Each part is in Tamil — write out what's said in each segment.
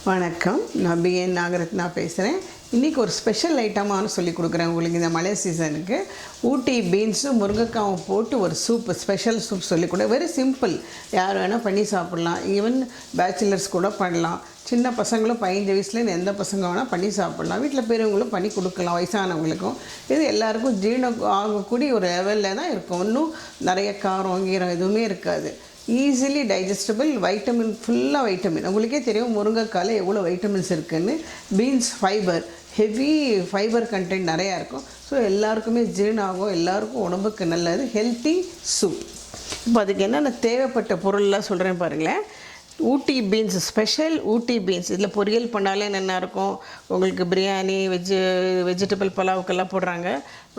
வணக்கம், நான் பிஎன் நாகரத்னா பேசுகிறேன். இன்றைக்கி ஒரு ஸ்பெஷல் ஐட்டமாக சொல்லி கொடுக்குறேன் உங்களுக்கு. இந்த மழை சீசனுக்கு ஊட்டி பீன்ஸும் முருங்கைக்காவும் போட்டு ஒரு சூப்பு, ஸ்பெஷல் சூப் சொல்லிக் கொடு. வெரி சிம்பிள், யார் வேணால் பண்ணி சாப்பிட்லாம். ஈவன் பேச்சுலர்ஸ் கூட பண்ணலாம். சின்ன பசங்களும் 15 வயசுலேருந்து எந்த பசங்க வேணால் பண்ணி சாப்பிட்லாம். வீட்டில் பெரியவங்களும் பண்ணி கொடுக்கலாம், வயசானவங்களுக்கும். இது எல்லாேருக்கும் ஜீரணம் ஆகக்கூடிய ஒரு லெவலில் தான் இருக்கும். இன்னும் நிறைய காரம் கீரம் எதுவுமே இருக்காது. ஈஸிலி டைஜஸ்டபிள், வைட்டமின், ஃபுல்லாக வைட்டமின். உங்களுக்கே தெரியும் முருங்கைக்காயில் எவ்வளோ வைட்டமின்ஸ் இருக்குதுன்னு. Beans fibre, heavy fibre content நிறையா இருக்கும். ஸோ எல்லாருக்குமே ஜீரணம் ஆகும், எல்லாருக்கும் உடம்புக்கு நல்லது. Healthy soup. இப்போ அதுக்கு என்னென்ன தேவைப்பட்ட பொருள்லாம் சொல்கிறேன் பாருங்களேன். ஊட்டி பீன்ஸ், ஸ்பெஷல் ஊட்டி பீன்ஸ். இதில் பொரியல் பண்ணாலே நல்லா இருக்கும். உங்களுக்கு பிரியாணி, வெஜிடபிள் பலாவுக்கெல்லாம் போடுறாங்க,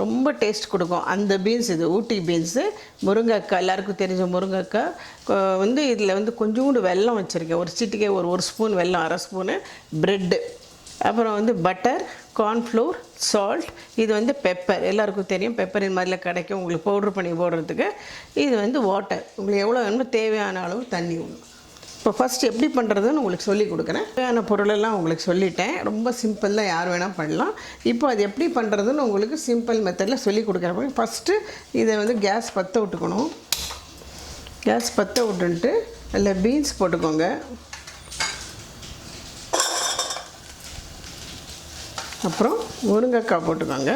ரொம்ப டேஸ்ட் கொடுக்கும் அந்த பீன்ஸ். இது ஊட்டி பீன்ஸு. முருங்கைக்காய், எல்லாருக்கும் தெரிஞ்ச முருங்கைக்காய் இதில் கொஞ்சோண்டு வெல்லம் வச்சுருக்கேன். ஒரு சிட்டிக்கே ஒரு ஸ்பூன் வெல்லம், அரை ஸ்பூனு. ப்ரெட்டு, அப்புறம் பட்டர், கார்ன்ஃப்ளோர், சால்ட். இது பெப்பர், எல்லாருக்கும் தெரியும். பெப்பர் இந்த மாதிரிலாம் கிடைக்கும் உங்களுக்கு பவுட்ரு பண்ணி போடுறதுக்கு. இது வாட்டர், உங்களுக்கு எவ்வளோ வேணுமோ தேவையான அளவு தண்ணி விடணும். இப்போ ஃபஸ்ட் எப்படி பண்ணுறதுன்னு உங்களுக்கு சொல்லி கொடுக்குறேன். தேவையான பொருளெல்லாம் உங்களுக்கு சொல்லிட்டேன். ரொம்ப சிம்பிள் தான், யார் வேணால் பண்ணலாம். இப்போ அது எப்படி பண்ணுறதுன்னு உங்களுக்கு சிம்பிள் மெத்தடில் சொல்லி கொடுக்குறேன். ஃபஸ்ட்டு இதை கேஸ் பற்ற விட்டுக்கணும். கேஸ் பற்ற விட்டுன்ட்டு அதில் பீன்ஸ் போட்டுக்கோங்க. அப்புறம் முருங்கைக்காய் போட்டுக்கோங்க.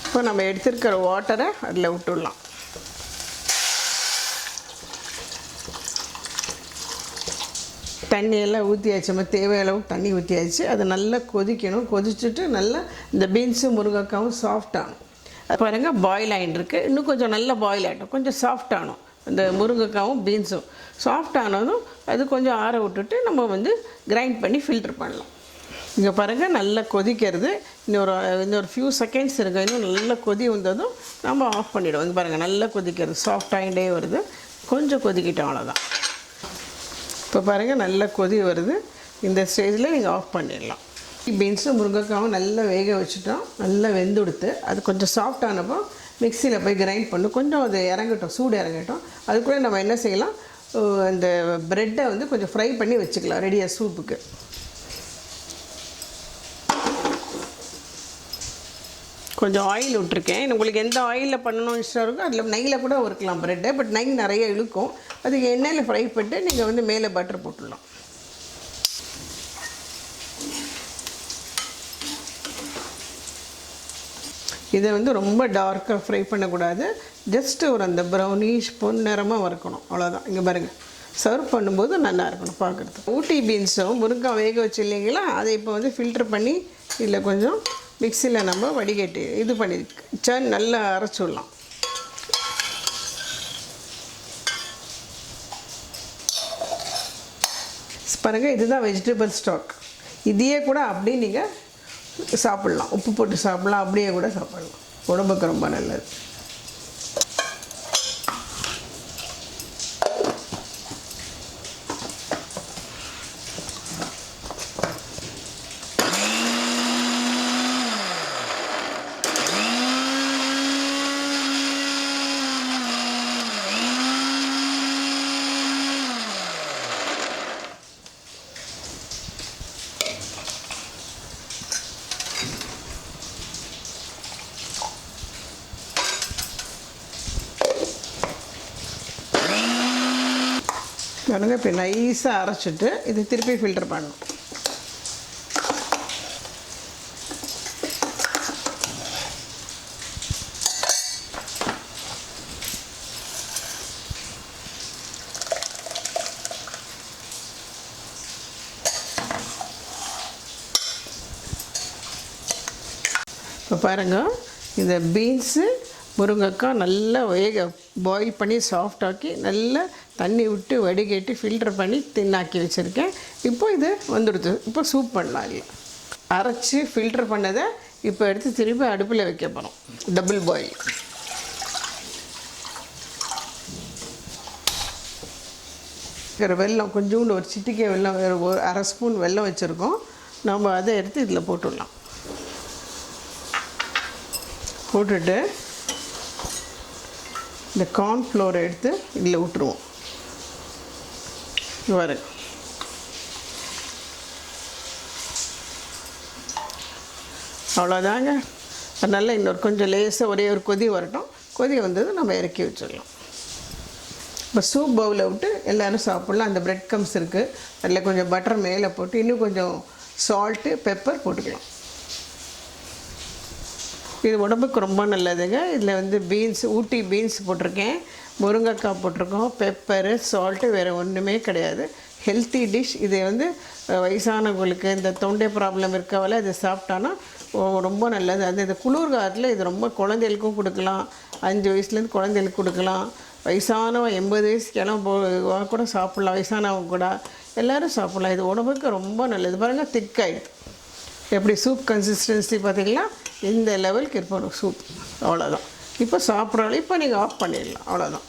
இப்போ நம்ம எடுத்துருக்கிற வாட்டரை அதில் விட்டுடலாம். தண்ணியெல்லாம் ஊற்றியாச்சு, நம்ம தேவையளவு தண்ணி ஊற்றியாச்சு. அது நல்லா கொதிக்கணும். கொதிச்சுட்டு நல்லா இந்த பீன்ஸும் முருங்கைக்காவும் சாஃப்ட் ஆகணும். அது பாருங்கள், பாயில் ஆகிட்டுருக்கு. இன்னும் கொஞ்சம் நல்லா பாயில் ஆகிட்டோம், கொஞ்சம் சாஃப்ட் ஆகணும். இந்த முருங்கைக்காவும் பீன்ஸும் சாஃப்ட் ஆனதும் அது கொஞ்சம் ஆற விட்டுட்டு நம்ம கிரைண்ட் பண்ணி ஃபில்ட்ரு பண்ணலாம். இங்கே பாருங்கள், நல்லா கொதிக்கிறது. இன்னொரு ஃபியூ செகண்ட்ஸ் இருக்குது. இன்னும் நல்லா கொதி வந்ததும் நம்ம ஆஃப் பண்ணிவிடுவோம். இங்கே பாருங்கள், நல்லா கொதிக்கிறது, சாஃப்ட் ஆகிட்டே வருது. கொஞ்சம் கொதிக்கிட்டோம், அவ்வளோதான். இப்போ பாருங்கள், நல்லா கொதி வருது. இந்த ஸ்டேஜில் நீங்கள் ஆஃப் பண்ணிடலாம். பீன்ஸும் முருங்கைக்காவும் நல்லா வேக வச்சுட்டோம். நல்லா வெந்துடுத்து. அது கொஞ்சம் சாஃப்ட் ஆனப்போ மிக்சியில் போய் கிரைண்ட் பண்ணணும். கொஞ்சம் அது இறங்கட்டும், சூடு இறங்கட்டும். அதுக்குள்ளே நம்ம என்ன செய்யலாம், இந்த ப்ரெட்டை கொஞ்சம் ஃப்ரை பண்ணி வச்சுக்கலாம் ரெடியாக சூப்புக்கு. கொஞ்சம் ஆயில் விட்டுருக்கேன். உங்களுக்கு எந்த ஆயிலில் பண்ணணும் இஷ்டம் இருக்கோ அதில் நெய்யில் கூட வறுக்கலாம் ப்ரெட்டை. பட் நெய் நிறைய இழுக்கும். அதுக்கு எண்ணெயில் ஃப்ரை பண்ணிட்டு நீங்கள் மேலே பட்டர் போட்டுடலாம். இதை ரொம்ப டார்க்காக ஃப்ரை பண்ணக்கூடாது. ஜஸ்ட்டு அந்த ப்ரௌனிஷ் பொன்னிறமாக வறுக்கணும், அவ்வளோதான். இங்கே பாருங்கள், சர்வ் பண்ணும்போது நல்லா இருக்கணும் பார்க்குறது. ஊட்டி பீன்ஸும் முருங்காய் வேக வச்சு இல்லைங்களா, அதை இப்போ ஃபில்ட்ரு பண்ணி இதில் கொஞ்சம் மிக்சியில் நம்ம வடிகட்டி இது பண்ணி நல்லா அரைச்சி விடலாம். பாருங்கள், இதுதான் வெஜிடபிள் ஸ்டாக். இதையே கூட அப்படியே நீங்கள் சாப்பிட்லாம், உப்பு போட்டு சாப்பிட்லாம், அப்படியே கூட சாப்பிட்லாம். உடம்புக்கு ரொம்ப நல்லது. பாருங்கள், இப்போ நைஸாக அரைச்சிட்டு இது திருப்பி ஃபில்டர் பண்ணணும். இப்போ பாருங்கள், இந்த பீன்ஸு முருங்கைக்காய் நல்லா பாயில் பண்ணி சாஃப்டாக்கி நல்லா தண்ணி விட்டு வடிகட்டி ஃபில்டர் பண்ணி தின்னாக்கி வச்சுருக்கேன். இப்போ இது வந்துடுது. இப்போ சூப் பண்ணலாம். இல்லை, அரைச்சி ஃபில்டர் பண்ணதை இப்போ எடுத்து திருப்பி அடுப்பில் வைக்க போகிறோம். Double boil. வெல்லம் கொஞ்சோண்டு, ஒரு சிட்டிக்கை வெல்லம், ஒரு அரை ஸ்பூன் வெல்லம் வச்சுருக்கோம். நம்ம அதை எடுத்து இதில் போட்டுடலாம். போட்டுட்டு இந்த கார்ன்ஃப்ளோரை எடுத்து இதில் விட்டுருவோம். வரும். அவ்வளோதாங்க. நல்லா இன்னொரு கொஞ்சம் லேசாக ஒரே ஒரு கொதி வரட்டும். கொதி வந்தது நம்ம இறக்கி வச்சிடலாம். இப்போ சூப் பவுலை விட்டு எல்லோரும் சாப்பிட்லாம். அந்த பிரெட் கம்ஸ் இருக்குது, அதில் கொஞ்சம் பட்டர் மேலே போட்டு இன்னும் கொஞ்சம் சால்ட்டு பெப்பர் போட்டுக்கலாம். இது உடம்புக்கு ரொம்ப நல்லதுங்க. இதில் வந்து பீன்ஸ், ஊட்டி பீன்ஸ் போட்டிருக்கேன், முருங்கைக்காய் போட்டிருக்கோம், பெப்பரு, சால்ட்டு, வேறு ஒன்றுமே கிடையாது. Healthy dish. இது வந்து வயசானவங்களுக்கு, இந்த தொண்டை ப்ராப்ளம் இருக்கவளை இதை சாப்பிட்டான்னா ரொம்ப நல்லது. அது இந்த குளிர் காலத்தில் இது ரொம்ப குழந்தைகளுக்கும் கொடுக்கலாம். 5 வயசுலேருந்து குழந்தைகளுக்கு கொடுக்கலாம். வயசானவன் 80 வயசுக்கெல்லாம் கூட சாப்பிட்லாம். வயசானவங்க கூட எல்லோரும் சாப்பிட்லாம். இது உடம்புக்கு ரொம்ப நல்லது. பாருங்கள், திக்காயிடுது. எப்படி சூப் கன்சிஸ்டன்சி பார்த்திங்கன்னா இந்த லெவலுக்கு இருக்கணும் சூப். அவ்வளோதான். இப்போ சாப்பிட்றோம். இப்போ நீங்கள் ஆஃப் பண்ணிடலாம். அவ்வளோதான்.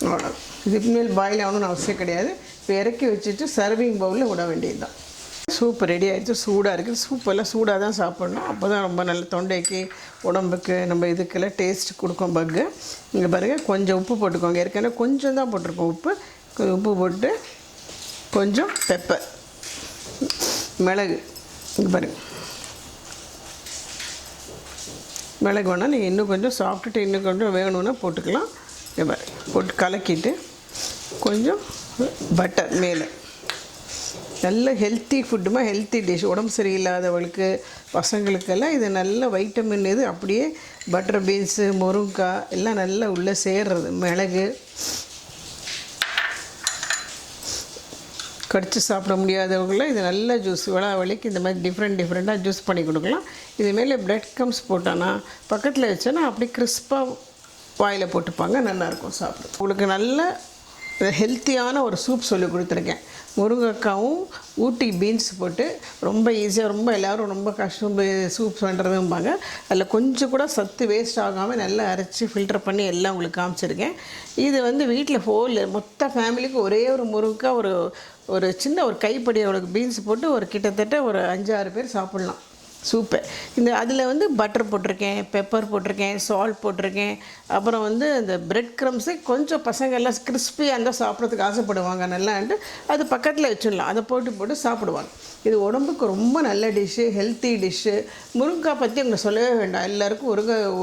அவ்வளோதான். இதுக்கு மேல் பாயில் ஆகணும்னு அவசியம் கிடையாது. இப்போ இறக்கி வச்சுட்டு சர்விங் பவுலில் விட வேண்டியது தான். சூப் ரெடி ஆகிடுச்சு. சூடாக இருக்குது. சூப்பெல்லாம் சூடாக தான் சாப்பிட்ணும். அப்போ தான் ரொம்ப நல்ல தொண்டைக்கு, உடம்புக்கு, நம்ம இதுக்கெல்லாம் டேஸ்ட் கொடுக்கும். பக்கு இங்கே பாருங்கள், கொஞ்சம் உப்பு போட்டுக்கோங்க. ஏற்கனவே கொஞ்சம் தான் போட்டிருக்கோம் உப்பு. உப்பு போட்டு கொஞ்சம் பெப்பர், மிளகு, இங்கே பாருங்கள், மிளகு வேணால் நீங்கள் இன்னும் கொஞ்சம் சாப்பிட்டுட்டு இன்னும் கொஞ்சம் வேணும்னா போட்டுக்கலாம். இங்கே பாருங்கள், போட்டு கலக்கிட்டு கொஞ்சம் பட்டர் மேலே. நல்ல ஹெல்த்தி ஃபுட்டுமா, ஹெல்த்தி டிஷ். உடம்பு சரியில்லாதவங்களுக்கு, பசங்களுக்கெல்லாம் இது நல்ல வைட்டமின். இது அப்படியே பட்டர் பீன்ஸு, முருங்கைக்காய் எல்லாம் நல்லா உள்ளே சேர்றது. மிளகு கடிச்சு சாப்பிட முடியாதவங்களாம் இது நல்ல ஜூஸ். வலிக்கு இந்த மாதிரி டிஃப்ரெண்ட்டாக ஜூஸ் பண்ணி கொடுக்கலாம். இது மேலே பிரெட் கம்ஸ் போட்டோன்னா பக்கத்தில் வச்சோன்னா அப்படி கிறிஸ்பாக வாயில் போட்டுப்பாங்க. நல்லாயிருக்கும் சாப்பிட. உங்களுக்கு நல்ல ஹெல்த்தியான ஒரு சூப் சொல்லி கொடுத்துருக்கேன். முருங்கைக்காவும் ஊட்டி பீன்ஸ் போட்டு ரொம்ப ஈஸியாக, ரொம்ப எல்லோரும் ரொம்ப கஷ்டம் சூப் பண்ணுறதும்பாங்க. அதில் கொஞ்சம் கூட சத்து வேஸ்ட் ஆகாமல் நல்லா அரைச்சி ஃபில்டர் பண்ணி எல்லாம் உங்களுக்கு காமிச்சிருக்கேன். இது வந்து வீட்டில் மொத்த ஃபேமிலிக்கு ஒரே ஒரு முருங்கைக்காய், ஒரு சின்ன ஒரு கைப்படி அவளுக்கு பீன்ஸ் போட்டு ஒரு கிட்டத்தட்ட ஒரு 5-6 பேர் சாப்பிட்லாம் சூப்பை. அதில் வந்து பட்டர் போட்டிருக்கேன், பெப்பர் போட்டிருக்கேன், சால்ட் போட்டிருக்கேன். அப்புறம் வந்து இந்த பிரெட் க்ரம்ஸு கொஞ்சம் பசங்க எல்லாம் கிறிஸ்பியாக இருந்தால் சாப்பிட்றதுக்கு ஆசைப்படுவாங்க நல்லான்ட்டு அது பக்கத்தில் வச்சிடலாம். அதை போட்டு சாப்பிடுவாங்க. இது உடம்புக்கு ரொம்ப நல்ல டிஷ்ஷு, ஹெல்த்தி டிஷ்ஷு. முருங்கைக்காய் பற்றி உங்களுக்கு சொல்லவே வேண்டாம். எல்லாருக்கும்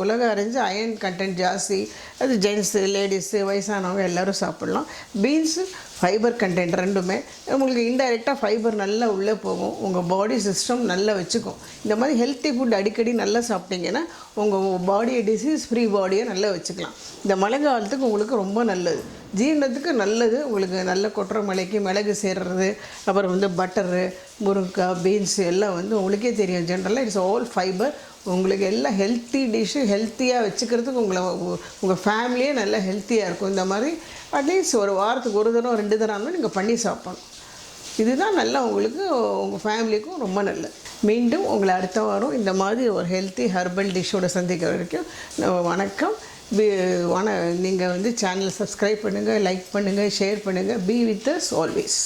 உலக அறிஞ்சு அயன் கண்டென்ட் ஜாஸ்தி. அது ஜென்ஸு, லேடிஸு, வயசானவங்க எல்லோரும் சாப்பிட்லாம். பீன்ஸு ஃபைபர் கண்டென்ட் ரெண்டுமே. உங்களுக்கு இன்டைரக்டாக ஃபைபர் நல்லா உள்ளே போகும். உங்கள் பாடி சிஸ்டம் நல்லா வச்சுக்கும். இந்த மாதிரி ஹெல்த்தி ஃபுட் அடிக்கடி நல்லா சாப்பிட்டீங்கன்னா உங்கள் பாடியை டிசீஸ் ஃப்ரீ பாடியை நல்லா வச்சுக்கலாம். இந்த மழை காலத்துக்கு உங்களுக்கு ரொம்ப நல்லது. ஜீரணத்துக்கு நல்லது. உங்களுக்கு நல்ல கொட்டுற மலைக்கு மிளகு சேர்றது, அப்புறம் வந்து பட்டரு, முருங்கைக்காய், பீன்ஸு எல்லாம் வந்து உங்களுக்கே தெரியும். ஜென்ரலாக இட்ஸ் ஆல் ஃபைபர். உங்களுக்கு எல்லாம் ஹெல்த்தி டிஷ்ஷு ஹெல்த்தியாக வச்சுக்கிறதுக்கு உங்கள் ஃபேமிலியே நல்லா ஹெல்த்தியாக இருக்கும். இந்த மாதிரி அட்லீஸ்ட் ஒரு வாரத்துக்கு 1 தடவை 2 தடவை நீங்கள் பண்ணி சாப்பிடணும். இதுதான் நல்லா உங்களுக்கு, உங்கள் ஃபேமிலிக்கும் ரொம்ப நல்லது. மீண்டும் உங்களை அடுத்த வாரம் இந்த மாதிரி ஒரு ஹெல்த்தி ஹெர்பல் டிஷ்ஷோட சந்திக்க வரைக்கும் வணக்கம். நீங்கள் வந்து சேனல் சப்ஸ்கிரைப் பண்ணுங்கள், லைக் பண்ணுங்கள், ஷேர் பண்ணுங்கள். Be with us always.